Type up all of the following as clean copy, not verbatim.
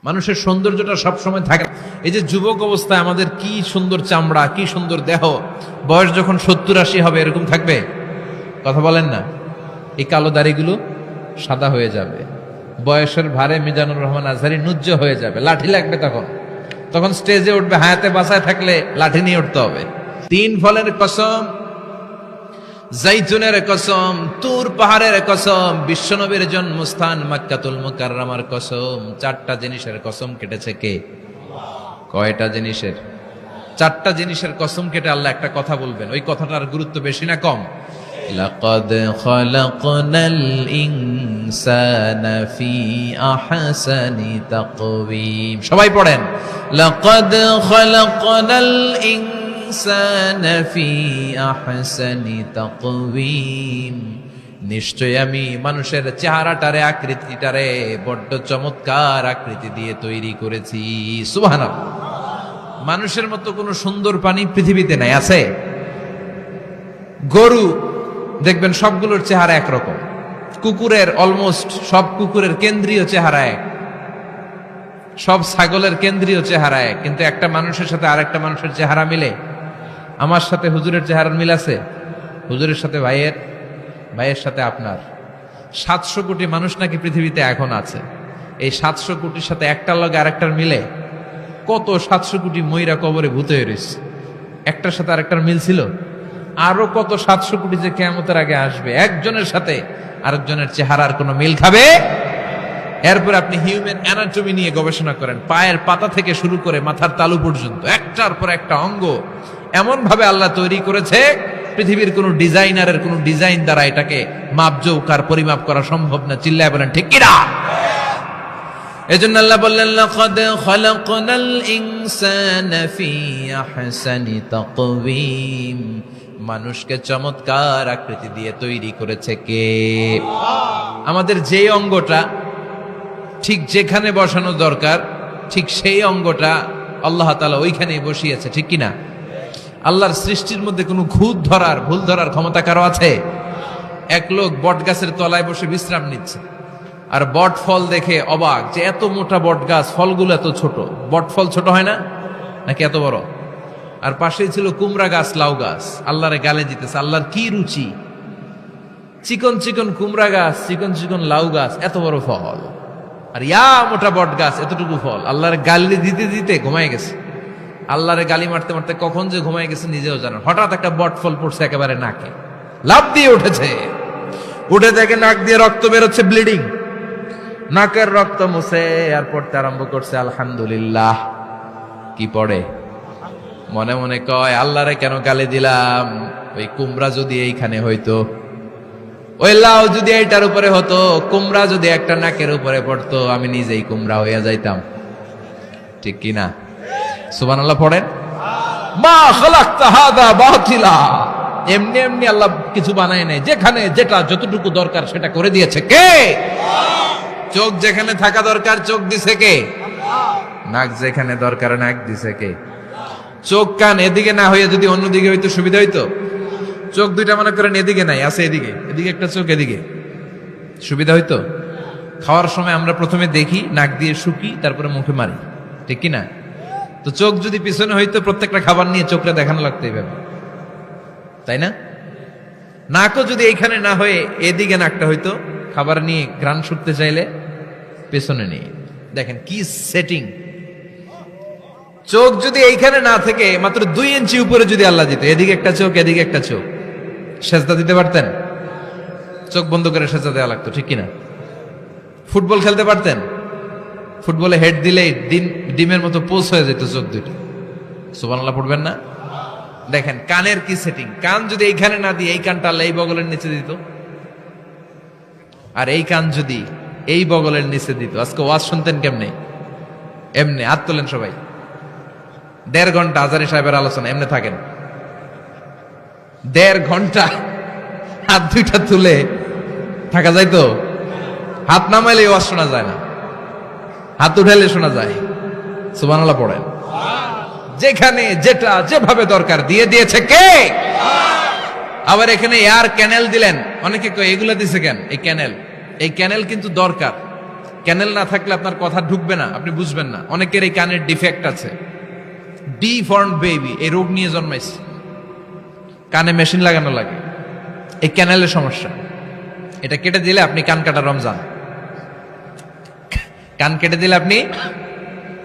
মানুষের সৌন্দর্যটা সবসময় থাকে। এই যে যুবক অবস্থায় আমাদের কি সুন্দর চামড়া, কি সুন্দর দেহ, বয়স যখন 70-80 হবে এরকম থাকবে? কথা বলেন না। এই কালো দাড়িগুলো সাদা হয়ে যাবে, বয়সের ভারে মিজানুর রহমান আজহারি নুজ্জ হয়ে যাবে, লাঠি লাগবে তখন স্টেজে উঠবে, হায়াতে বাঁচায় থাকলে লাঠি নিয়ে উঠতে হবে। 3 ফলের কসম, জাইতুনের কসম, তুর পাহাড়ের কসম, বিশ্বনবীর জন্মস্থান মক্কাতুল মুকাররমার কসম, 4টা জিনিসের কসম কেটেছে কে? কয়টা জিনিসের? 4টা জিনিসের কসম কেটে আল্লাহ একটা কথা বলবেন। ওই কথাটার গুরুত্ব বেশি না কম? লাকাদ খালাকনাল ইনসানা ফি আহসানি তাকওয়িম। সবাই পড়েন, লাকাদ খালাকনাল ইনসানা ফি আহসানি তাকওয়িম। নিশ্চয় আমি মানুষের চেহারাটারে, আকৃতিটারে বড্ড চমৎকার আকৃতি দিয়ে তৈরি করেছি। সুবহানাল্লাহ। মানুষের মতো কোনো সুন্দর প্রাণী পৃথিবীতে নাই। আছে? গরু দেখবেন সবগুলোর চেহারা একরকম, কুকুরের অলমোস্ট সব কুকুরের কেন্দ্রীয় চেহারা এক, সব ছাগলের কেন্দ্রীয় চেহারা এক, কিন্তু একটা মানুষের সাথে আরেকটা মানুষের চেহারা মিলে? আমার সাথে হুজুরের চেহারার মিল আছে, হুজুরের সাথে ভাইয়ের, ভাইয়ের সাথে আপনার। 700 কোটি মানুষ নাকি পৃথিবীতে এখন আছে। এই 700 কোটির সাথে একটার লগে আরেকটার মিলে? কত 700 কোটি ময়রা কবরে ভূত হয়ে রয়েছে, একটার সাথে আরেকটার মিল ছিল? আরো কত 700 কোটি যে কিয়ামতের আগে আসবে, একজনের সাথে আরেকজনের চেহারার কোনো মিল খাবে? এরপর আপনি হিউম্যান অ্যানাটমি নিয়ে গবেষণা করেন, পায়ের পাতা থেকে শুরু করে মাথার তালু পর্যন্ত একটার পর একটা অঙ্গ এমন ভাবে আল্লাহ তৈরি করেছে, পৃথিবীর কোন ডিজাইনারের কোন ডিজাইন দ্বারা এটাকে মাপজোক আর পরিমাপ করা সম্ভব না। চিল্লায় বলেন ঠিক কিনা? এজন্য আল্লাহ বললেন, লাকাদ খালাকনাল ইনসানা ফি আহসানি তাকওয়িম। মানুষকে চমৎকার আকৃতি দিয়ে তৈরি করেছে কে? আমাদের যে অঙ্গটা ঠিক যেখানে বসানো দরকার, ঠিক সেই অঙ্গটা আল্লাহ তাআলা ওইখানেই বসিয়েছে। ঠিক কিনা? আল্লাহর সৃষ্টির মধ্যে কোনো ভুল ধরার ক্ষমতা কারো আছে? এক লোক বট গাছের তলায় বসে বিশ্রাম নিচ্ছে, আর বট ফল দেখে অবাক যে এত মোটা বট গাছ, ফলগুলো এত ছোট। বট ফল ছোট হয় না নাকি এত বড়? আর পাশেই ছিল কুমড়া গাছ, লাউ গাছ। আল্লাহরে গালে দিতেছে, আল্লাহর কি রুচি! চিকন চিকন কুমড়া গাছ, চিকন চিকন লাউ গাছ, এত বড় ফল, আর ইয়া মোটা বট গাছ, এতটুকু ফল। আল্লাহরে গালি দিতে দিতে ঘুমায় গেছে। আল্লাহরে গালি মারতে মারতে কখন যে ঘুমায় গেছে নিজেও জানেন। হঠাৎ একটা বট ফল পড়ছে একেবারে নাকে, লাফ দিয়ে উঠেছে। উঠে দেখে নাক দিয়ে রক্ত বেরোচ্ছে, ব্লিডিং। নাকের রক্ত মুছে আর পড়তে আরম্ভ করছে আলহামদুলিল্লাহ। কি পড়ে? মনে মনে কয়, আল্লাহরে কেন গালি দিলাম? ওই কুমড়া যদি এইখানে হইতো, ওই লাউ যদি এইটার উপরে হতো, কুমড়া যদি একটা নাকের উপরে পড়তো, আমি নিজেই কুমড়া হইয়া যাইতাম। ঠিক কিনা? সুবহানাল্লাহ পড়েন। মা খালাকতা হাদা বাতিলা। এমনি এমনি আল্লাহ কিছু বানায় নাই, যেখানে যেটা যতটুকু দরকার সেটা করে দিয়েছে কে? চোখ যেখানে থাকা দরকার চোখ দিছে কে? নাক যেখানে দরকার নাক দিছে কে? চোখ কান এদিকে না হইয়া যদি অন্যদিকে হইতো সুবিধা হইতো? চোখ দুইটা মনে করেন এদিকে নাই, আছে এদিকে, এদিকে একটা চোখ, এদিকে সুবিধা হইতো? খাওয়ার সময় আমরা প্রথমে দেখি, নাক দিয়ে শুকি, তারপরে মুখে মারি। ঠিক কিনা? তো চোখ যদি পিছনে হইতো, প্রত্যেকটা খাবার নিয়ে চোখটা দেখানো লাগতো এইভাবে, তাই না? নাকও যদি এইখানে না হয়ে এদিকে নাকটা হইতো, খাবার নিয়ে ঘ্রাণ শুকতে চাইলে পেছনে নিয়ে। দেখেন কি সেটিং! চোখ যদি এইখানে না থেকে মাত্র 2 ইঞ্চি উপরে যদি আল্লাহ দিত, এদিকে একটা চোখ এদিকে একটা চোখ, সেজদা দিতে পারতেন? চোখ বন্ধ করে সেজদা দেওয়া লাগতো। ঠিক কিনা? ফুটবল খেলতে পারতেন? ফুটবলে হেড দিলেই ডিমের মতো পোষ হয়ে যেত চোখ দুইটা। সুবহানাল্লাহ পড়বেন না? দেখেন কানের কি সেটিং! কান যদি এইখানে না দিয়ে এই কানটা আল্লাহ এই বগলের নিচে দিত, আর এই কান যদি এই বগলের নিচে দিত, আজকে ওয়াজ শুনতেন কেমনে? এমনি। হাত তোলেন সবাই। 1.5 ঘন্টা আজারি সাহেবের আলোচনা, এমনি থাকেন 1.5 ঘন্টা হাত দুইটা তুলে থাকা যায় তো? হাত নামাইলে ওয়াজ শোনা যায় না, হাত উঠাইলে শোনা যায়। সুবহানাল্লাহ পড়েন। যেখানে যেটা যেভাবে দরকার দিয়ে দিয়েছে কে? আবার এখানে এয়ার ক্যানেল দিলেন। অনেকে কয় এগুলা দিছে কেন? এই ক্যানেল কিন্তু দরকার। ক্যানেল না থাকলে আপনার কথা ঢুকবে না, আপনি বুঝবেন না। অনেকের এই কানের ডিফেক্ট আছে, ডিফর্ম বেবি, এই রোগ নিয়ে জন্মাইছে, কানে মেশিন লাগানো লাগে, এই ক্যানেলের সমস্যা। এটা কেটে দিলে আপনি কান কাটা রমজান, কান কেটে দিলে আপনি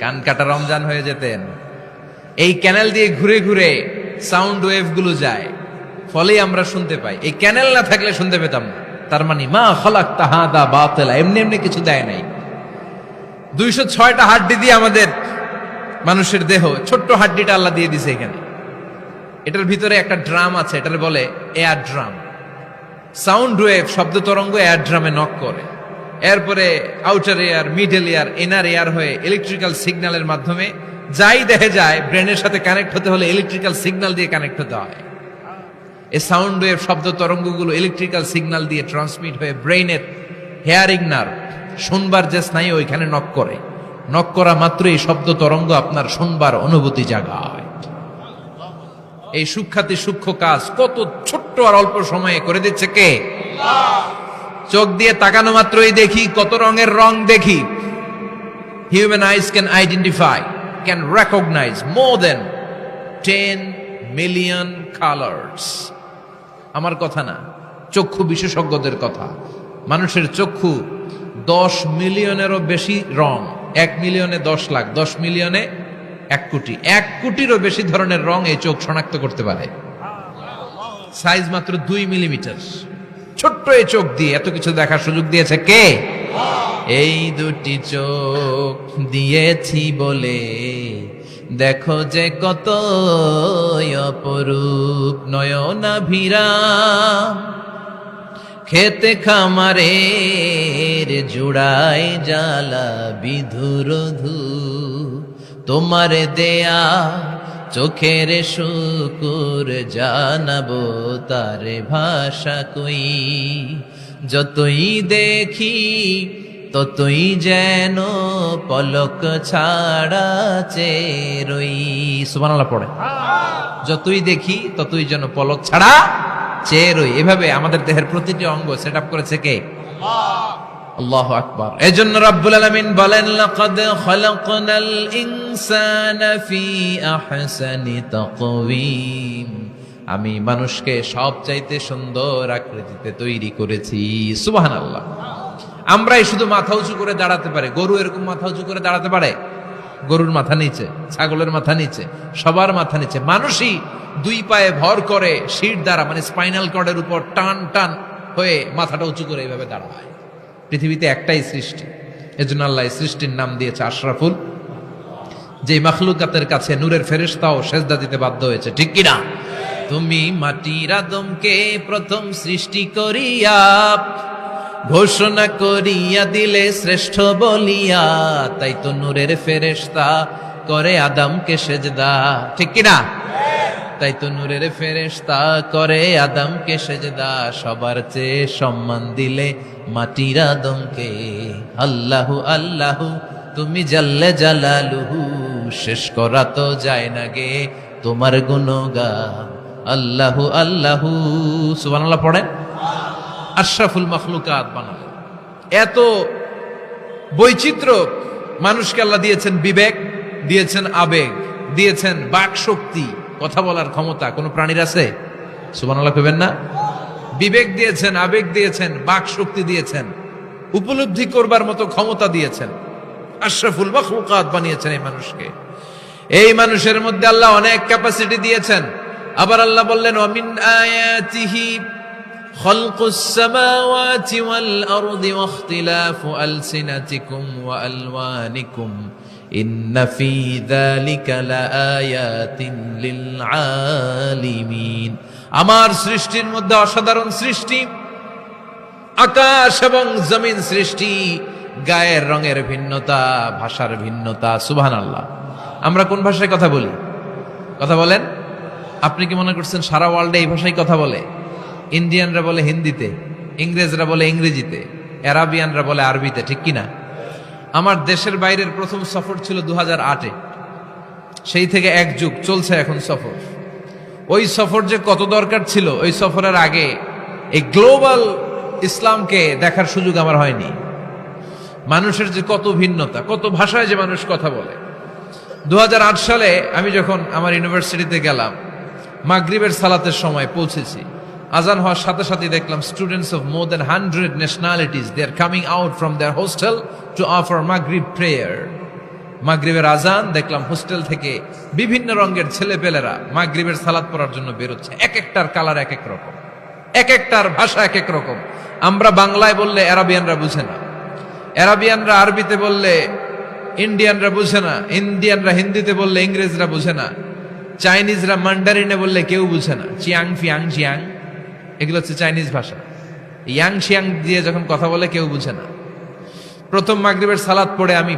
কান কাটা রমজান হয়ে যেতেন। এই ক্যানেল দিয়ে ঘুরে ঘুরে সাউন্ড ওয়েভ গুলো যায়, ফলে আমরা শুনতে পাই। এই ক্যানেল না থাকলে শুনতে পেতাম না। তার মানে মা খালাকতা হাদা বাতিলা, এমনি এমনি কিছু দেয় নাই। 206টা হাড্ডি দিয়ে আমাদের মানুষের দেহ, ছোট্ট হাড্ডিটা আল্লাহ দিয়ে দিছে এখানে। এটার ভিতরে একটা ড্রাম আছে, এটার বলে এয়ার ড্রাম। সাউন্ড ওয়েভ, শব্দ তরঙ্গ এয়ার ড্রামে নক করে, এরপরে outer air, middle air, inner air হয়ে ইলেকট্রিক্যাল সিগন্যালের মাধ্যমে যাই দেখে যায়, ব্রেনের সাথে কানেক্ট হতে হলে ইলেকট্রিক্যাল সিগন্যাল দিয়ে কানেক্ট হতে হয়। এই সাউন্ড ওয়েভ, শব্দ তরঙ্গগুলো ইলেকট্রিক্যাল সিগন্যাল দিয়ে ট্রান্সমিট হয়ে ব্রেইনের হেয়ারিং নার্ভ, শুনবার যে স্নায়ু, ওইখানে নক করে। নক করা মাত্র এই শব্দ তরঙ্গ আপনার শুনবার অনুভূতি জাগায়। এই সূক্ষ্মাতি সূক্ষ্ম কাজ কত ছোট্ট আর অল্প সময়ে করে দিচ্ছে কে? চোখ দিয়ে তাকানো মাত্রই দেখি কত রঙের রং দেখি। Human eyes can identify, can recognise more than 10 million colours. আমার কথা না, চক্ষু বিশেষজ্ঞদের কথা। মানুষের চক্ষু 10 মিলিয়নেরও বেশি রং, 1 মিলিয়নে 10 লাখ, 10 মিলিয়নে 1 কোটি, 1 কোটিরও বেশি ধরনের রং এই চোখ শনাক্ত করতে পারে। সাইজ মাত্র 2 মিলিমিটার। ছোট্ট এই চোখ দিয়ে এত কিছু দেখার সুযোগ দিয়েছে কে? এই দুটি চোখ দিয়েছি বলে দেখো যে কত অপরূপ নয়নাভিরাম, খেতে খামারের জুড়ায় জ্বালা বিধুরধু, তোমার দেয়া চোখের শুকুর জানাবো তারে ভাষা কই, যতই দেখি ততই যেন পলক ছাড়া চেরই। সুবহানাল্লাহ পড়ে। যতই দেখি ততই যেন পলক ছাড়া চেরই। এভাবে আমাদের দেহের প্রতিটি অঙ্গ সেট আপ করেছে কে? আল্লাহু আকবার। এজন্য রব্বুল আলামিন বলেন, লাকাদ খালাকনাল ইনসানা ফি আহসানি তাকওয়িম, আমি মানুষকে সবচাইতে সুন্দর আকৃতিতে তৈরি করেছি। সুবহানাল্লাহ। আমরাই শুধু মাথা উঁচু করে দাঁড়াতে পারে, গরু এরকম মাথা উঁচু করে দাঁড়াতে পারে? গরুর মাথা নিচে, ছাগলের মাথা নিচে, সবার মাথা নিচে। মানুষই 2 পায়ে ভর করে শির দ্বারা, মানে স্পাইনাল কর্ডের উপর টান টান হয়ে মাথাটা উঁচু করে এইভাবে দাঁড়ায়। পৃথিবীতে একটাই সৃষ্টি, এজন্য আল্লাহ সৃষ্টির নাম দিয়েছে আশরাফুল, যে মাখলুকাতের কাছে নূরের ফেরেশতাও সেজদা দিতে বাধ্য হয়েছে। ঠিক কিনা? তুমি মাটির আদমকে প্রথম সৃষ্টি করিয়া ঘোষণা করিয়া দিলে শ্রেষ্ঠ বলিয়া, তাই তো নূরের ফেরেশতা করে আদমকে সেজদা। ঠিক কিনা? তাই তো নূরের ফেরেশতা করে আদমকে সেজদা, সবার চেয়ে সম্মান দিলে মাটির আদমকে। আল্লাহু আল্লাহু তুমি জাল্লে জালালুহু, শেষ করা তো যায় না গে তোমার গুণগান। আল্লাহু আল্লাহু। সুবহানাল্লাহ পড়েন। আশরাফুল মাখলুকাত বানানো। এত বৈচিত্র্য মানুষকে আল্লাহ দিয়েছেন, বিবেক দিয়েছেন, আবেগ দিয়েছেন, বাক শক্তি, কথা বলার ক্ষমতা। কোন প্রাণীর আছে? সুবহানাল্লাহ কইবেন না? বিবেক দিয়েছেন, আবেগ দিয়েছেন, বাক শক্তি দিয়েছেন, উপলব্ধি করবার মতো ক্ষমতা দিয়েছেন। আশরাফুল মাখলুকাত বানিয়েছেন এই মানুষকে। এই মানুষের মধ্যে আল্লাহ অনেক ক্যাপাসিটি দিয়েছেন। আবার আল্লাহ বললেন, ওয়ামিন আয়াতিহি খালকুস সামাওয়াতি ওয়াল আরদি ওয়াখতিলাফু আলসিনাতিকুম ওয়া আলওয়ানিকুম ইন্না ফি যালিকা লাআয়াতিন লিল আলিমিন। আমার সৃষ্টির মধ্যে অসাধারণ সৃষ্টি, আকাশ এবং জমিন সৃষ্টি, গায়ের রঙের ভিন্নতা, ভাষার ভিন্নতা। সুবহানাল্লাহ। আমরা কোন ভাষায় কথা বলি? কথা বলেন? আপনি কি মনে করছেন সারা ওয়ার্ল্ডে এই ভাষায় কথা বলে? ইন্ডিয়ানরা বলে হিন্দিতে, ইংরেজরা বলে ইংরেজিতে, আরাবিয়ানরা বলে আরবিতে। ঠিক কিনা? আমার দেশের বাইরের প্রথম সফর ছিল 2008-এ। সেই থেকে এক যুগ চলছে এখন সফর। ওই সফর যে কত দরকার ছিল, ওই সফরের আগে এই গ্লোবাল ইসলামকে দেখার সুযোগ আমার হয়নি। মানুষের যে কত ভিন্নতা, কত ভাষায় যে মানুষ কথা বলে। 2008 সালে আমি যখন আমার ইউনিভার্সিটিতে গেলাম, মাগরিবের সালাতের সময় পৌঁছেছি, আজান হওয়ার সাথে সাথে দেখলাম students of more than 100 nationalities they are coming out from their hostel to offer মাগরিব প্রেয়ার। মাগরিবের আজান দেখলাম হোস্টেল থেকে বিভিন্ন রঙের ছেলেপেলেরা মাগরিবের সালাত পড়ার জন্য বেরোচ্ছে। এক একটার কালার এক এক রকম, এক একটার ভাষা এক এক রকম। আমরা বাংলায় বললে আরাবিয়ানরা বুঝে না, আরাবিয়ানরা আরবিতে বললে ইন্ডিয়ানরা বুঝে না, ইন্ডিয়ানরা হিন্দিতে বললে ইংরেজরা বুঝে না, চাইনিজরা মান্ডারিনে বললে কেউ বুঝে না। চিয়াং ফিয়াং জিয়াং এগুলো হচ্ছে চাইনিজ ভাষা। ইয়াং শিয়াং দিয়ে যখন কথা বলে কেউ বুঝে না। প্রথম মাগরিবের সালাত পড়ে আমি